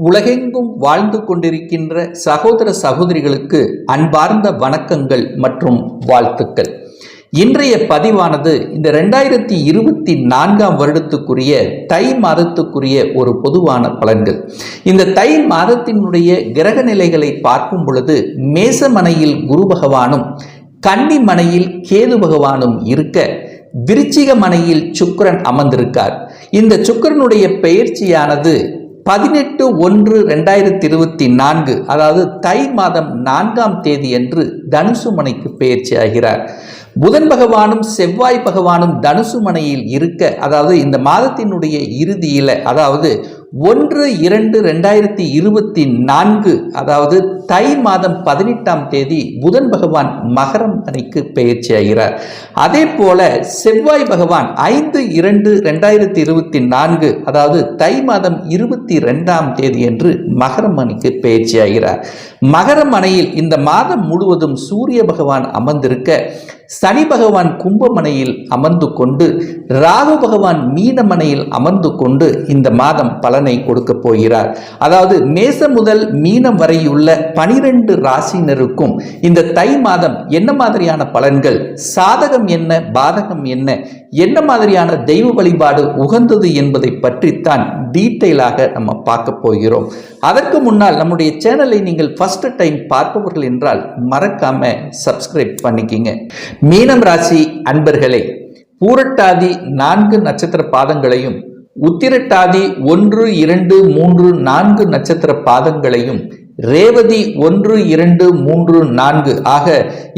உலகெங்கும் வாழ்ந்து கொண்டிருக்கின்ற சகோதர சகோதரிகளுக்கு அன்பார்ந்த வணக்கங்கள் மற்றும் வாழ்த்துக்கள். இன்றைய பதிவானது இந்த 2024 வருடத்துக்குரிய தை மாதத்துக்குரிய ஒரு பொதுவான பலன்கள். இந்த தை மாதத்தினுடைய கிரக நிலைகளை பார்க்கும் பொழுது மேசமனையில் குரு பகவானும் கன்னி மனையில் கேது பகவானும் இருக்க, விருச்சிக மனையில் சுக்கிரன் அமர்ந்திருக்கார். இந்த சுக்கிரனுடைய பெயர்ச்சியானது 18/1/2024 அதாவது தை மாதம் 4ஆம் தேதி அன்று தனுசு மனைக்கு பெயர்ச்சி ஆகிறார். புதன் பகவானும் செவ்வாய் பகவானும் தனுசு மனையில் இருக்க, அதாவது இந்த மாதத்தினுடைய இறுதியில், அதாவது 1/2/2024 அதாவது தை மாதம் 18ஆம் தேதி புதன் பகவான் மகரம் மனைக்கு பெயர்ச்சி ஆகிறார். அதே போல செவ்வாய் பகவான் 5/2/2024 அதாவது தை மாதம் 22ஆம் தேதி என்று மகரம் மனைக்கு பெயர்ச்சி ஆகிறார். மகரம் மனையில் இந்த மாதம் முழுவதும் சூரிய பகவான் அமர்ந்திருக்க, சனி பகவான் கும்பமனையில் அமர்ந்து கொண்டு, ராகு பகவான் மீனமனையில் அமர்ந்து கொண்டு இந்த மாதம் பலனை கொடுக்க போகிறார். அதாவது மேசம் முதல் மீனம் வரையுள்ள 12 ராசினருக்கும் இந்த தை மாதம் என்ன மாதிரியான பலன்கள், சாதகம் என்ன, பாதகம் என்ன மாதிரியான தெய்வ வழிபாடு உகந்தது என்பதை பற்றித்தான் டீட்டெயிலாக நம்ம பார்க்க போகிறோம். அதற்கு முன்னால் நம்முடைய சேனலை நீங்கள் ஃபர்ஸ்ட் டைம் பார்ப்பவர்கள் என்றால் மறக்காம சப்ஸ்கிரைப் பண்ணிக்கிங்க. மீனம் ராசி அன்பர்களே, பூரட்டாதி 4 நட்சத்திர பாதங்களையும், உத்திரட்டாதி 1, 2, 3, 4 நட்சத்திர பாதங்களையும், ரேவதி 1, 2, 3, 4 ஆக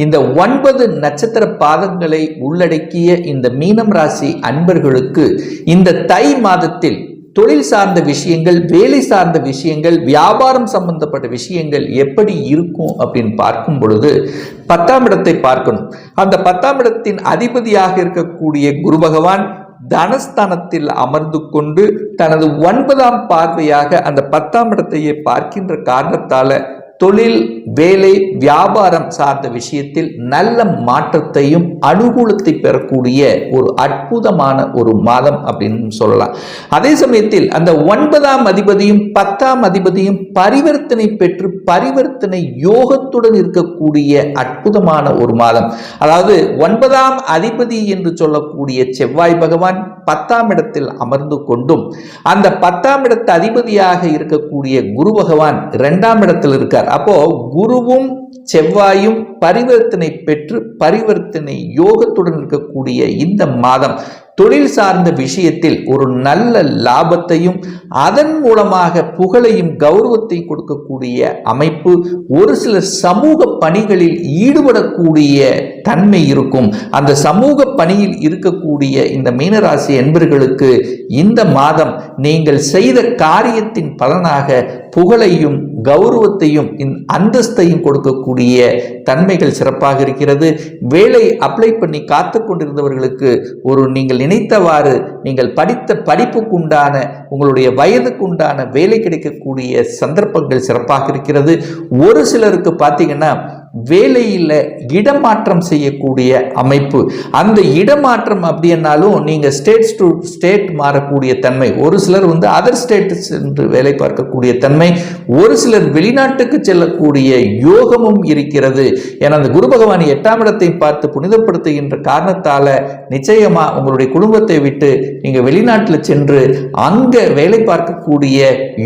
இந்த 9 நட்சத்திர பாதங்களை உள்ளடக்கிய இந்த மீனம் ராசி அன்பர்களுக்கு இந்த தை மாதத்தில் தொழில் சார்ந்த விஷயங்கள், வேலை சார்ந்த விஷயங்கள், வியாபாரம் சம்பந்தப்பட்ட விஷயங்கள் எப்படி இருக்கும் அப்படின்னு பார்க்கும் பொழுது 10ஆம் இடத்தை பார்க்கணும். அந்த 10ஆம் இடத்தின் அதிபதியாக இருக்கக்கூடிய குரு பகவான் தனஸ்தானத்தில் அமர்ந்து கொண்டு தனது 9ஆம் பார்வையாக அந்த 10ஆம் இடத்தையே பார்க்கின்ற காரணத்தால தொழில், வேலை, வியாபாரம் சார்ந்த விஷயத்தில் நல்ல மாற்றத்தையும் அனுகூலத்தை பெறக்கூடிய ஒரு அற்புதமான ஒரு மாதம் அப்படின்னு சொல்லலாம். அதே சமயத்தில் அந்த 9ஆம் அதிபதியும் 10ஆம் அதிபதியும் பரிவர்த்தனை பெற்று பரிவர்த்தனை யோகத்துடன் இருக்கக்கூடிய அற்புதமான ஒரு மாதம். அதாவது 9ஆம் அதிபதி என்று சொல்லக்கூடிய செவ்வாய் பகவான் 10ஆம் இடத்தில் அமர்ந்து கொண்டும், அந்த 10ஆம் இடத்து அதிபதியாக இருக்கக்கூடிய குரு பகவான் 2ஆம் இடத்தில் இருக்கார். அப்போ குருவும் செவ்வாயும் பரிவர்த்தனை பெற்று பரிவர்த்தனை யோகத்துடன் இருக்கக்கூடிய இந்த மாதம் தொழில் சார்ந்த விஷயத்தில் ஒரு நல்ல லாபத்தையும் அதன் மூலமாக புகழையும் கௌரவத்தையும் கொடுக்கக்கூடிய அமைப்பு, ஒரு சில சமூக பணிகளில் ஈடுபடக்கூடிய தன்மை இருக்கும். அந்த சமூக பணியில் இருக்கக்கூடிய இந்த மீனராசி என்பர்களுக்கு இந்த மாதம் நீங்கள் செய்த காரியத்தின் பலனாக புகழையும் கௌரவத்தையும் அந்தஸ்தையும் கொடுக்கக்கூடிய தன்மைகள் சிறப்பாக இருக்கிறது. வேலை அப்ளை பண்ணி காத்து கொண்டிருந்தவர்களுக்கு நீங்கள் நினைத்தவாறு நீங்கள் படித்த படிப்புக்குண்டான உங்களுடைய வயதுக்குண்டான வேலை கிடைக்கக்கூடிய சந்தர்ப்பங்கள் சிறப்பாக இருக்கிறது. ஒரு சிலருக்கு பார்த்தீங்கன்னா வேலையில் இடமாற்றம் செய்யக்கூடிய அமைப்பு, அந்த இடமாற்றம் அப்படின்னாலும் நீங்க ஸ்டேட் டு ஸ்டேட் மாறக்கூடிய தன்மை, ஒரு சிலர் அதர் ஸ்டேட் சென்று வேலை பார்க்கக்கூடிய தன்மை, ஒரு சிலர் வெளிநாட்டுக்கு செல்லக்கூடிய யோகமும் இருக்கிறது. ஏன்னா அந்த குரு பகவான் 8ஆம் இடத்தை பார்த்து புனிதப்படுத்துகின்ற காரணத்தால நிச்சயமா உங்களுடைய குடும்பத்தை விட்டு நீங்க வெளிநாட்டில் சென்று அங்க வேலை பார்க்கக்கூடிய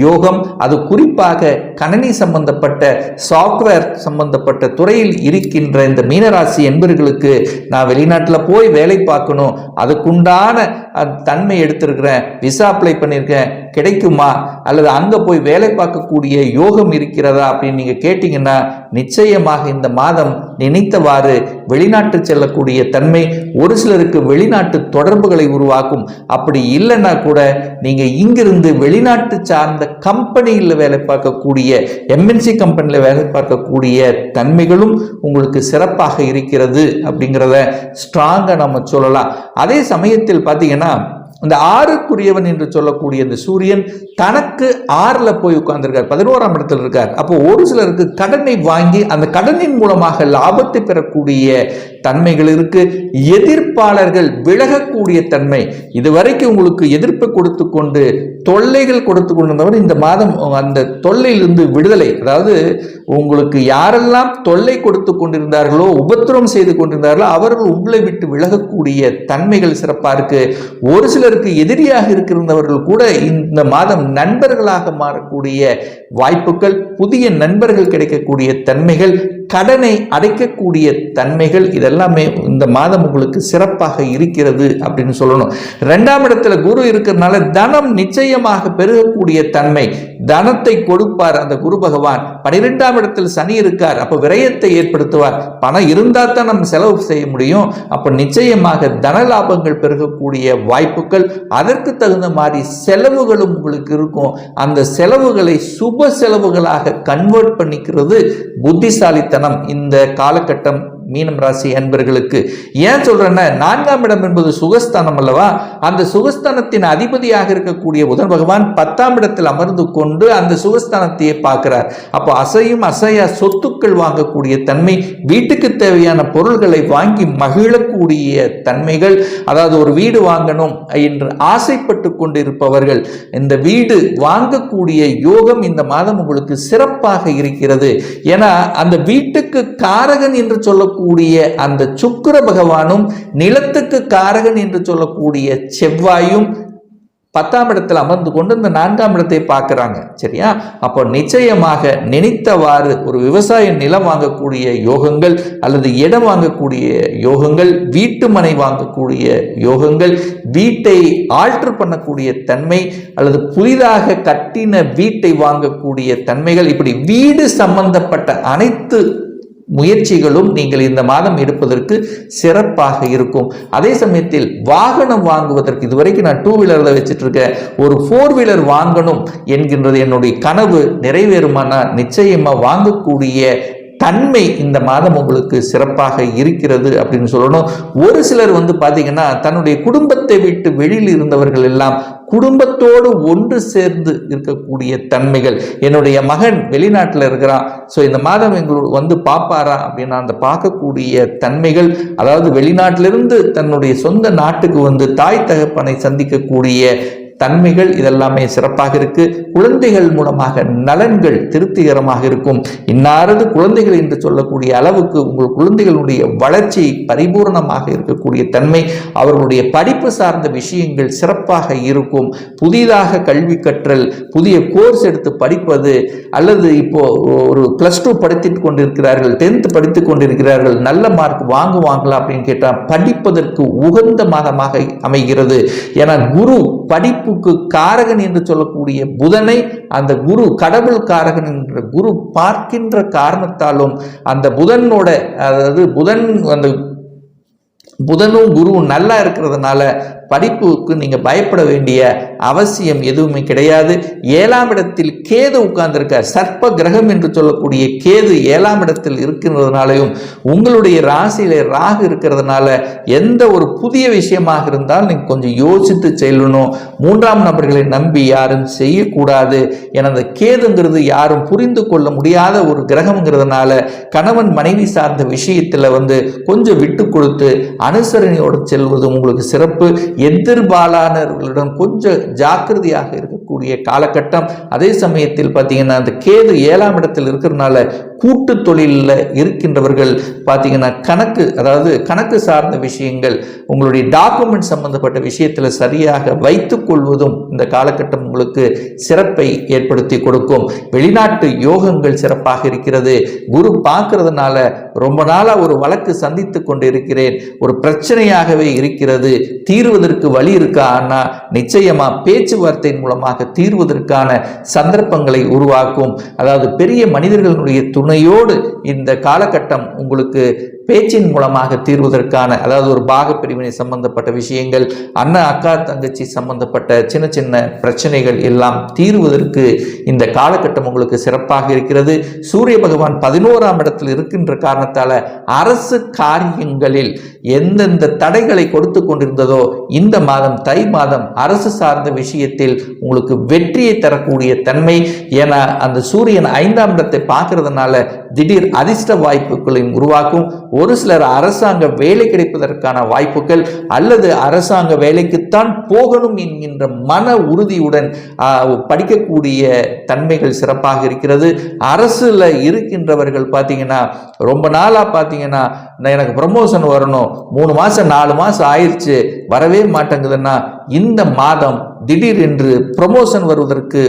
யோகம், அது குறிப்பாக கணினி சம்பந்தப்பட்ட சாஃப்ட்வேர் சம்பந்தப்பட்ட துறையில் இருக்கின்ற இந்த மீனராசி என்பவர்களுக்கு நான் வெளிநாட்டில் போய் வேலை பார்க்கணும், அதுக்குண்டான தன்மை எடுத்திருக்கிறேன், விசா அப்ளை பண்ணியிருக்கேன், கிடைக்குமா, அல்லது அங்க போய் வேலை பார்க்கக்கூடிய யோகம் இருக்கிறதா அப்படின்னு நீங்க கேட்டீங்கன்னா நிச்சயமாக இந்த மாதம் நினைத்தவாறு வெளிநாட்டு செல்லக்கூடிய தன்மை, ஒரு சிலருக்கு வெளிநாட்டு தொடர்புகளை உருவாக்கும். அப்படி இல்லைன்னா கூட நீங்க இங்கிருந்து வெளிநாட்டு சார்ந்த கம்பெனியில் வேலை பார்க்கக்கூடிய எம்என்சி கம்பெனியில் வேலை பார்க்கக்கூடிய தன்மைகளும் உங்களுக்கு சிறப்பாக இருக்கிறது அப்படிங்கிறத ஸ்ட்ராங்கா நம்ம சொல்லலாம். அதே சமயத்தில் பார்த்தீங்கன்னா இந்த 6க்குரியவன் என்று சொல்லக்கூடிய இந்த சூரியன் தனக்கு 6ல போய் உட்கார்ந்திருக்கார், 11ஆம் இடத்தில் இருக்கார். அப்போ ஒரு சிலருக்கு கடனை வாங்கி அந்த கடனின் மூலமாக லாபத்தை பெறக்கூடிய தன்மைகள் இருக்கு. எதிர்ப்பாளர்கள் விலகக்கூடிய தன்மை, இதுவரைக்கும் உங்களுக்கு எதிர்ப்பை கொடுத்து கொண்டு தொல்லைகள் கொடுத்து கொண்டிருந்தவர் இந்த மாதம் அந்த தொல்லையிலிருந்து விடுதலை, அதாவது உங்களுக்கு யாரெல்லாம் தொல்லை கொடுத்து கொண்டிருந்தார்களோ, உபத்திரம் செய்து கொண்டிருந்தார்களோ, அவர்கள் உங்களை விட்டு விலகக்கூடிய தன்மைகள் சிறப்பா இருக்கு. ஒரு சிலருக்கு எதிரியாக இருக்கின்றவர்கள் கூட இந்த மாதம் நண்பர்களாக மாறக்கூடிய வாய்ப்புகள், புதிய நண்பர்கள் கிடைக்கக்கூடிய தன்மைகள், கடனை அடைக்கக்கூடிய தன்மைகள், இதெல்லாமே இந்த மாதம் உங்களுக்கு சிறப்பாக இருக்கிறது அப்படின்னு சொல்லணும். 2ஆம் இடத்துல குரு இருக்கிறதுனால தனம் நிச்சயமாக பெருகக்கூடிய தன்மை, தனத்தை கொடுப்பார் அந்த குரு பகவான். 12ஆம் இடத்தில் சனி இருக்கார், அப்ப விரயத்தை ஏற்படுத்துவார். பணம் இருந்தா தான் நம்ம செலவு செய்ய முடியும். அப்ப நிச்சயமாக தன லாபங்கள் பெருகக்கூடிய வாய்ப்புகள், அதற்கு தகுந்த மாதிரி செலவுகளும் உங்களுக்கு இருக்கும். அந்த செலவுகளை சுப செலவுகளாக கன்வெர்ட் பண்ணிக்கிறது புத்திசாலித்தனம் இந்த காலகட்டம் மீனம் ராசி அன்பர்களுக்கு. ஏன் சொல்றேன்னா, 4ஆம் இடம் என்பது சுகஸ்தானம் அல்லவா? அந்த சுகஸ்தானத்தின் அதிபதியாக இருக்கக்கூடிய புதன் பகவான் 10ஆம் இடத்தில் அமர்ந்து கொண்டு அந்த சுகஸ்தானத்தையே பார்க்கிறார். அப்போ அசையும் அசையா சொத்துக்கள் வாங்கக்கூடிய தன்மை, வீட்டுக்கு தேவையான பொருள்களை வாங்கி மகிழக்கூடிய தன்மைகள், அதாவது ஒரு வீடு வாங்கணும் என்று ஆசைப்பட்டு கொண்டிருப்பவர்கள் இந்த வீடு வாங்கக்கூடிய யோகம் இந்த மாதம் உங்களுக்கு சிறப்பாக இருக்கிறது. ஏன்னா அந்த வீட்டுக்கு காரகன் என்று சொல்லக்கூடிய அந்த சுக்கிர பகவானும், நிலத்துக்கு காரகன் என்று சொல்லக்கூடிய செவ்வாயும் 10ஆம் இடத்தில் அமர்ந்து கொண்டு இந்த 4ஆம் இடத்தை பார்க்கிறாங்க. சரியா? அப்போ நிச்சயமாக நினைத்தவாறு ஒரு விவசாய நிலம் வாங்கக்கூடிய யோகங்கள், அல்லது இடம் வாங்கக்கூடிய யோகங்கள், வீட்டு மனை வாங்கக்கூடிய யோகங்கள், வீட்டை ஆல்டர் பண்ணக்கூடிய தன்மை, அல்லது புதிதாக கட்டின வீட்டை வாங்கக்கூடிய தன்மைகள், இப்படி வீடு சம்பந்தப்பட்ட அனைத்து முயற்சிகளும் நீங்கள் இந்த மாதம் எடுப்பதற்கு சிறப்பாக இருக்கும். அதே சமயத்தில் வாகனம் வாங்குவதற்கு, இதுவரைக்கும் நான் 2 வீலர்ல வச்சுட்டு இருக்கேன், ஒரு 4 வீலர் வாங்கணும் என்கின்றது என்னுடைய கனவு நிறைவேறுமானா நிச்சயமா வாங்கக்கூடிய தன்மை இந்த மாதம் உங்களுக்கு சிறப்பாக இருக்கிறது அப்படின்னு சொல்லணும். ஒரு சிலர் பார்த்தீங்கன்னா தன்னுடைய குடும்பத்தை விட்டு வெளியில் இருந்தவர்கள் எல்லாம் குடும்பத்தோடு ஒன்று சேர்ந்து இருக்கக்கூடிய தன்மைகள். என்னுடைய மகன் வெளிநாட்டில் இருக்கிறான், ஸோ இந்த மாதம் எங்களுக்கு பார்ப்பாரா அப்படின்னா அந்த பார்க்கக்கூடிய தன்மைகள், அதாவது வெளிநாட்டிலிருந்து தன்னுடைய சொந்த நாட்டுக்கு தாய் தகப்பனை சந்திக்கக்கூடிய தன்மைகள், இதெல்லாமே சிறப்பாக இருக்கு. குழந்தைகள் மூலமாக நலன்கள் திருப்திகரமாக இருக்கும். இன்னாரது குழந்தைகள் என்று சொல்லக்கூடிய அளவுக்கு உங்கள் குழந்தைகளுடைய வளர்ச்சி பரிபூர்ணமாக இருக்கக்கூடிய தன்மை, அவர்களுடைய படிப்பு சார்ந்த விஷயங்கள் சிறப்பாக இருக்கும். புதிதாக கல்வி கற்றல், புதிய கோர்ஸ் எடுத்து படிப்பது, அல்லது இப்போ ஒரு +2 படித்துக் கொண்டிருக்கிறார்கள், 10th படித்துக் கொண்டிருக்கிறார்கள், நல்ல மார்க் வாங்குவாங்களா அப்படின்னு கேட்டால் படிப்பதற்கு உகந்த மாதமாக அமைகிறது. ஏன்னா குரு படிப்பு காரகன் என்று சொல்லக்கூடிய புதனை அந்த குரு கடவுள் காரகன் என்ற குரு பார்க்கின்ற காரணத்தாலும் அந்த புதனோட, அதாவது புதனும் குருவும் நல்லா இருக்கிறதுனால படிப்புக்கு நீங்க பயப்பட வேண்டிய அவசியம் எதுவுமே கிடையாது. 7ஆம் இடத்தில் கேது உட்கார்ந்திருக்கார். சர்ப்ப கிரகம் என்று சொல்லக்கூடிய கேது 7ஆம் இடத்தில் இருக்கிறதுனாலையும், உங்களுடைய ராசியில ராகு இருக்கிறதுனால எந்த ஒரு புதிய விஷயமாக இருந்தால் நீங்க கொஞ்சம் யோசித்து செல்லணும். 3ஆம் நபர்களை நம்பி யாரும் செய்யக்கூடாது. ஏன்னா அந்த கேதுங்கிறது யாரும் புரிந்து கொள்ள முடியாத ஒரு கிரகம்ங்கிறதுனால கணவன் மனைவி சார்ந்த விஷயத்துல கொஞ்சம் விட்டு கொடுத்து அனுசரணையோடு செல்வது உங்களுக்கு சிறப்பு. எதிர்பாலானவர்களிடம் கொஞ்சம் ஜாக்கிரதையாக இருக்கக்கூடிய காலகட்டம். அதே சமயத்தில் பார்த்தீங்கன்னா அந்த கேது 7ஆம் இடத்தில் இருக்கிறதுனால கூட்டு தொழிலில் இருக்கின்றவர்கள் பார்த்தீங்கன்னா கணக்கு சார்ந்த விஷயங்கள், உங்களுடைய டாக்குமெண்ட் சம்பந்தப்பட்ட விஷயத்தில் சரியாக வைத்துக் கொள்வதும் இந்த காலகட்டம் உங்களுக்கு சிறப்பை ஏற்படுத்தி கொடுக்கும். வெளிநாட்டு யோகங்கள் சிறப்பாக இருக்கிறது. குரு பார்க்கறதுனால ரொம்ப நாளா ஒரு வழக்கு சந்தித்து கொண்டு இருக்கிறேன், ஒரு பிரச்சனையாகவே இருக்கிறது, தீர்வதற்கு வழி இருக்கா? ஆனா நிச்சயமா பேச்சுவார்த்தையின் மூலமாக தீர்வதற்கான சந்தர்ப்பங்களை உருவாக்கும். அதாவது பெரிய மனிதர்களுடைய துணையோடு இந்த காலகட்டம் உங்களுக்கு பேச்சின் மூலமாக தீர்வதற்கான, அதாவது ஒரு பாக பிரிவினை சம்பந்தப்பட்ட விஷயங்கள், அண்ணா அக்கா தங்கச்சி சம்பந்தப்பட்ட சின்ன சின்ன பிரச்சனைகள் எல்லாம் தீர்வதற்கு இந்த காலகட்டம் உங்களுக்கு சிறப்பாக இருக்கிறது. சூரிய பகவான் 11ஆம் இடத்தில் இருக்கின்ற காரணத்தால அரசு காரியங்களில் எந்தெந்த தடைகளை கொடுத்து கொண்டிருந்ததோ இந்த மாதம் தை மாதம் அரசு சார்ந்த விஷயத்தில் உங்களுக்கு வெற்றியை தரக்கூடிய தன்மை. ஏன்னா அந்த சூரியன் 5ஆம் இடத்தை பார்க்கறதுனால திடீர் அதிர்ஷ்ட வாய்ப்புகளையும் உருவாக்கும். ஒரு சிலர் அரசாங்க வேலை கிடைப்பதற்கான வாய்ப்புகள் அல்லது அரசாங்க வேலைக்குத்தான் போகணும் என்கின்ற மன உறுதியுடன் படிக்கக்கூடிய தன்மைகள் சிறப்பாக இருக்கிறது. அரசுல இருக்கின்றவர்கள் பார்த்தீங்கன்னா ரொம்ப நாளா பார்த்தீங்கன்னா எனக்கு ப்ரமோஷன் வரணும், 3 மாசம் 4 மாசம் ஆயிடுச்சு வரவே மாட்டேங்குதுன்னா இந்த மாதம் திடீரென்று ப்ரமோஷன் வருவதற்கு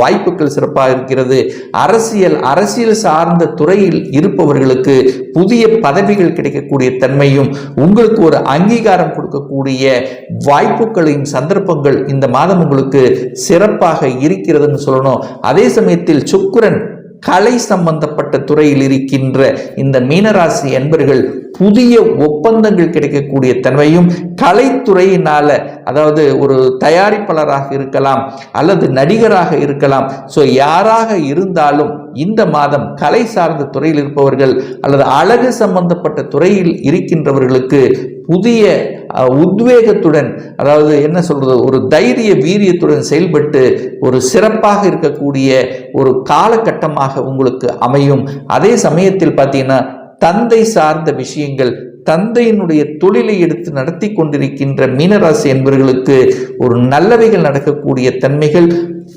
வாய்ப்புகள் சிறப்பாக இருக்கிறது. அரசியல் சார்ந்த துறையில் இருப்பவர்களுக்கு புதிய பதவிகள் கிடைக்கக்கூடிய தன்மையும் உங்களுக்கு ஒரு அங்கீகாரம் கொடுக்கக்கூடிய வாய்ப்புகளையும் சந்தர்ப்பங்கள் இந்த மாதம் உங்களுக்கு சிறப்பாக இருக்கிறதுன்னு சொல்லணும். அதே சமயத்தில் சுக்கிரன் கலை சம்பந்தப்பட்ட துறையில் இருக்கின்ற இந்த மீனராசி என்பர்கள் புதிய ஒப்பந்தங்கள் கிடைக்கக்கூடிய தன்மையும், கலைத்துறையினால அதாவது ஒரு தயாரிப்பாளராக இருக்கலாம் அல்லது நடிகராக இருக்கலாம், ஸோ யாராக இருந்தாலும் இந்த மாதம் கலை சார்ந்த துறையில் இருப்பவர்கள் அல்லது அழகு சம்பந்தப்பட்ட துறையில் இருக்கின்றவர்களுக்கு புதிய உத்வேகத்துடன், அதாவது என்ன சொல்றது, ஒரு தைரிய வீரியத்துடன் செயல்பட்டு ஒரு சிறப்பாக இருக்கக்கூடிய ஒரு காலகட்டமாக உங்களுக்கு அமையும். அதே சமயத்தில் பார்த்தீங்கன்னா தந்தை சார்ந்த விஷயங்கள், தந்தையினுடைய தொழிலை எடுத்து நடத்தி கொண்டிருக்கின்ற மீனராசி என்பவர்களுக்கு ஒரு நல்லவைகள் நடக்கக்கூடிய தன்மைகள்,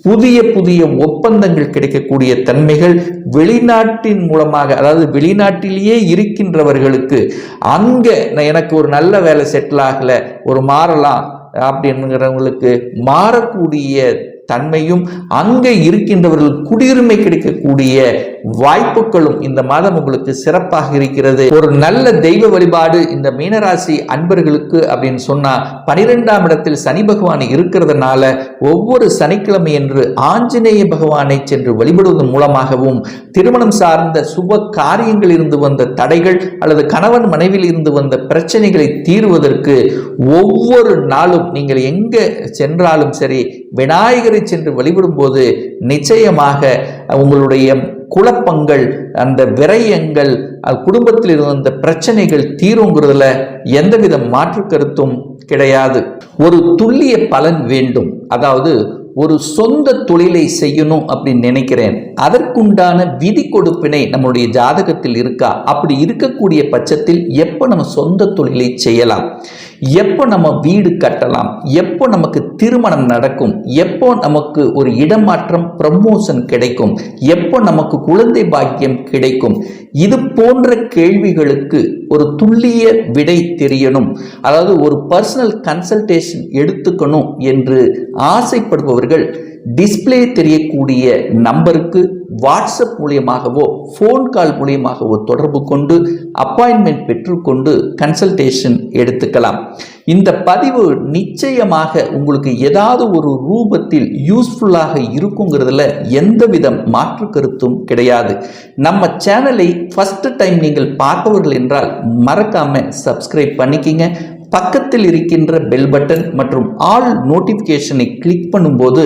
புதிய ஒப்பந்தங்கள் கிடைக்கக்கூடிய தன்மைகள், வெளிநாட்டின் மூலமாக அதாவது வெளிநாட்டிலேயே இருக்கின்றவர்களுக்கு அங்க எனக்கு ஒரு நல்ல வேலை செட்டில் ஆகல, ஒரு மாறலாம் அப்படிங்கிறவங்களுக்கு மாறக்கூடிய தன்மையும், அங்கே இருக்கின்றவர்கள் குடியுரிமை கிடைக்கக்கூடிய வாய்ப்புகளும் இந்த மாதம் உங்களுக்கு சிறப்பாக இருக்கிறது. ஒரு நல்ல தெய்வ வழிபாடு இந்த மீனராசி அன்பர்களுக்கு அப்படின்னு சொன்னா 12ஆம் இடத்தில் சனி பகவான் இருக்கிறதுனால ஒவ்வொரு சனிக்கிழமை என்று ஆஞ்சநேய பகவானை சென்று வழிபடுவதன் மூலமாகவும், திருமணம் சார்ந்த சுப காரியங்கள் இருந்து வந்த தடைகள் அல்லது கணவன் மனைவியில் இருந்து வந்த பிரச்சனைகளை தீர்வதற்கு ஒவ்வொரு நாளும் நீங்கள் எங்க சென்றாலும் சரி விநாயகரை சென்று வழிபடும் போது நிச்சயமாக உங்களுடைய குழப்பங்கள், அந்த விரயங்கள், குடும்பத்தில் இருந்த பிரச்சனைகள் தீருங்கிறதுல எந்தவித மாற்று கருத்தும் கிடையாது. ஒரு துல்லிய பலன் வேண்டும், அதாவது ஒரு சொந்த தொழிலை செய்யணும் அப்படின்னு நினைக்கிறேன், அதற்குண்டான விதி கொடுப்பினை நம்மளுடைய ஜாதகத்தில் இருக்கா? அப்படி இருக்கக்கூடிய பட்சத்தில் எப்போ நம்ம சொந்த தொழிலை செய்யலாம், எப்போ நம்ம வீடு கட்டலாம், எப்போ நமக்கு திருமணம் நடக்கும், எப்போ நமக்கு ஒரு இடமாற்றம் ப்ரமோஷன் கிடைக்கும், எப்போ நமக்கு குழந்தை பாக்கியம் கிடைக்கும், இது போன்ற கேள்விகளுக்கு ஒரு துல்லிய விடை தெரியணும், அதாவது ஒரு பர்சனல் கன்சல்டேஷன் எடுத்துக்கணும் என்று ஆசைப்படுபவர்கள் டிஸ்பிளே தெரியக்கூடிய நம்பருக்கு வாட்ஸ்அப் மூலியமாகவோ ஃபோன் கால் மூலியமாகவோ தொடர்பு கொண்டு அப்பாயின்மெண்ட் பெற்றுக்கொண்டு கன்சல்டேஷன் எடுத்துக்கலாம். இந்த பதிவு நிச்சயமாக உங்களுக்கு ஏதாவது ஒரு ரூபத்தில் யூஸ்ஃபுல்லாக இருக்குங்கிறதுல எந்தவித மாற்று கருத்தும் கிடையாது. நம்ம சேனலை ஃபர்ஸ்ட் டைம் நீங்கள் பார்ப்பவர்கள் என்றால் மறக்காம சப்ஸ்கிரைப் பண்ணிக்கிங்க. பக்கத்தில் இருக்கின்ற பெல் பட்டன் மற்றும் ஆல் நோட்டிஃபிகேஷனை கிளிக் பண்ணும்போது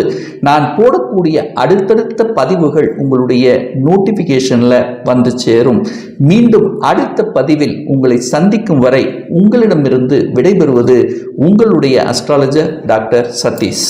நான் போடக்கூடிய அடுத்தடுத்த பதிவுகள் உங்களுடைய நோட்டிஃபிகேஷனில் வந்து சேரும். மீண்டும் அடுத்த பதிவில் உங்களை சந்திக்கும் வரை உங்களிடமிருந்து விடைபெறுவது உங்களுடைய அஸ்ட்ராலஜர் டாக்டர் சதீஷ்.